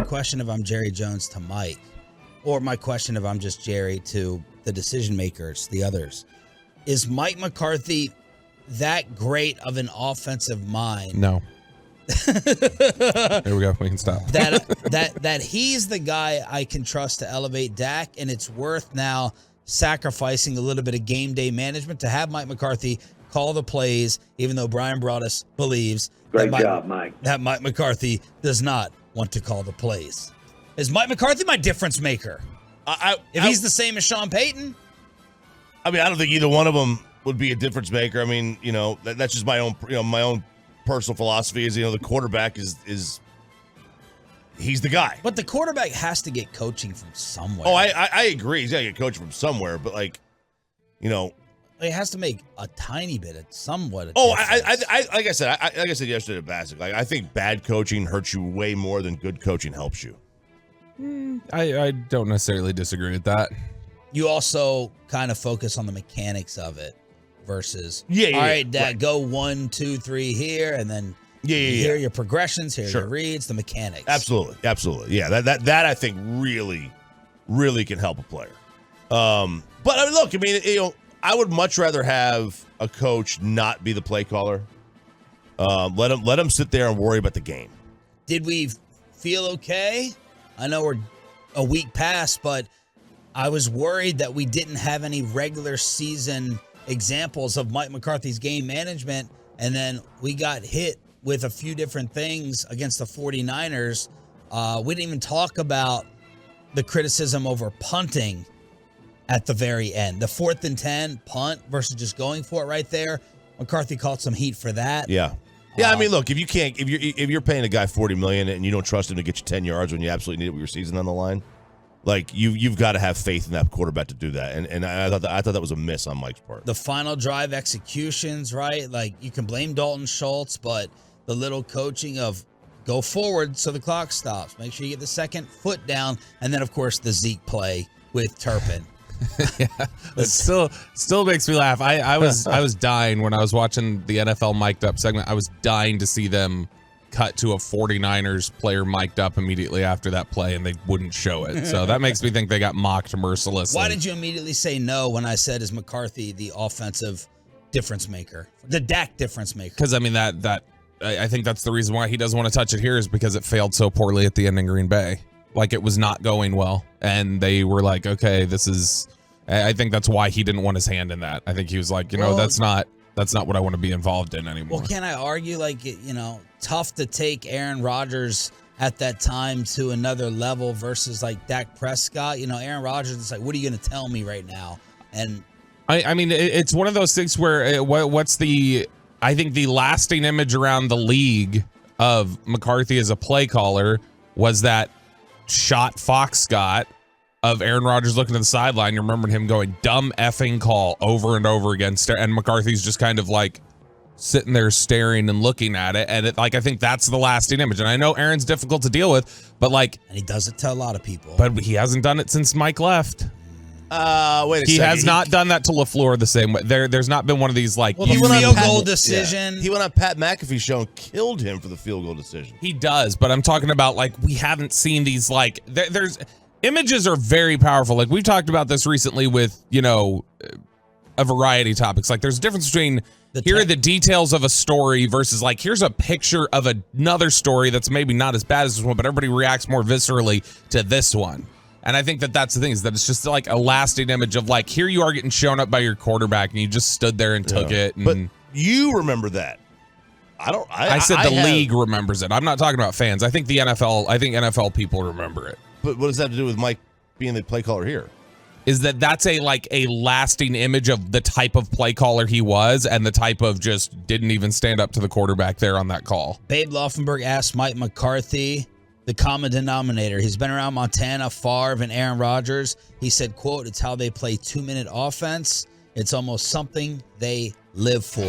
question if I'm Jerry Jones to Mike, or my question if I'm just Jerry to the decision makers, the others. Is Mike McCarthy that great of an offensive mind? No. There we go. We can stop. That he's the guy I can trust to elevate Dak, and it's worth now sacrificing a little bit of game day management to have Mike McCarthy call the plays, even though Brian Broaddus believes Great job, Mike. That Mike McCarthy does not want to call the plays. Is Mike McCarthy my difference maker? If he's the same as Sean Payton? I mean, I don't think either one of them would be a difference maker. I mean, that's just my own personal philosophy is, the quarterback is he's the guy. But the quarterback has to get coaching from somewhere. Oh, I agree. He's got to get coaching from somewhere, but it has to make a tiny bit of somewhat. Like I said yesterday to Bassick, I think bad coaching hurts you way more than good coaching helps you. I don't necessarily disagree with that. You also kind of focus on the mechanics of it versus, all right, Dad, go 1, 2, 3 here, and then hear your progressions, hear your reads, the mechanics. Absolutely. Yeah, that I think really, really can help a player. But look, I mean, I would much rather have a coach not be the play caller. Let him sit there and worry about the game. Did we feel okay? I know we're a week past, but I was worried that we didn't have any regular season examples of Mike McCarthy's game management, and then we got hit with a few different things against the 49ers. We didn't even talk about the criticism over punting at the very end. The 4th and 10 punt versus just going for it right there. McCarthy caught some heat for that. Yeah. Yeah, I mean, look, if you're paying a guy $40 million and you don't trust him to get you 10 yards when you absolutely need it with your season on the line, like you've got to have faith in that quarterback to do that. And I thought that was a miss on Mike's part. The final drive executions, right? Like, you can blame Dalton Schultz, but the little coaching of go forward so the clock stops. Make sure you get the second foot down, and then of course the Zeke play with Turpin. Yeah, it still makes me laugh. I was dying when I was watching the NFL mic'd up segment. I was dying to see them cut to a 49ers player mic'd up immediately after that play, and they wouldn't show it. So that makes me think they got mocked mercilessly. Why did you immediately say no when I said, is McCarthy the offensive difference maker, the Dak difference maker? Because I mean I think that's the reason why he doesn't want to touch it here, is because it failed so poorly at the end in Green Bay. Like, it was not going well, and they were like, okay, this is. I think that's why he didn't want his hand in that. I think he was like, that's not what I want to be involved in anymore. Well, can I argue, like, tough to take Aaron Rodgers at that time to another level versus like Dak Prescott? Aaron Rodgers is like, what are you going to tell me right now? And I mean, it's one of those things where I think the lasting image around the league of McCarthy as a play caller was that shot Fox Scott of Aaron Rodgers looking to the sideline. You remember him going, dumb effing call, over and over again. And McCarthy's just kind of like sitting there staring and looking at it. And I think that's the lasting image. And I know Aaron's difficult to deal with, but and he does it to a lot of people. But he hasn't done it since Mike left. Wait a second. He has not done that to LaFleur the same way. There's not been one of these the field goal decision. Yeah. He went on Pat McAfee's show and killed him for the field goal decision. He does, but I'm talking about we haven't seen these there's images are very powerful. Like, we've talked about this recently with a variety of topics. Like, there's a difference between here are the details of a story versus here's a picture of another story that's maybe not as bad as this one, but everybody reacts more viscerally to this one. And I think that's the thing, is that it's just like a lasting image of here you are getting shown up by your quarterback and you just stood there and took it. And but you remember that. I said the league remembers it. I'm not talking about fans. I think NFL people remember it. But what does that have to do with Mike being the play caller here? Is that's a lasting image of the type of play caller he was, and the type of just didn't even stand up to the quarterback there on that call. Babe Laufenberg asked Mike McCarthy the common denominator. He's been around Montana, Favre, and Aaron Rodgers. He said, quote, "It's how they play 2-minute offense. It's almost something they live for."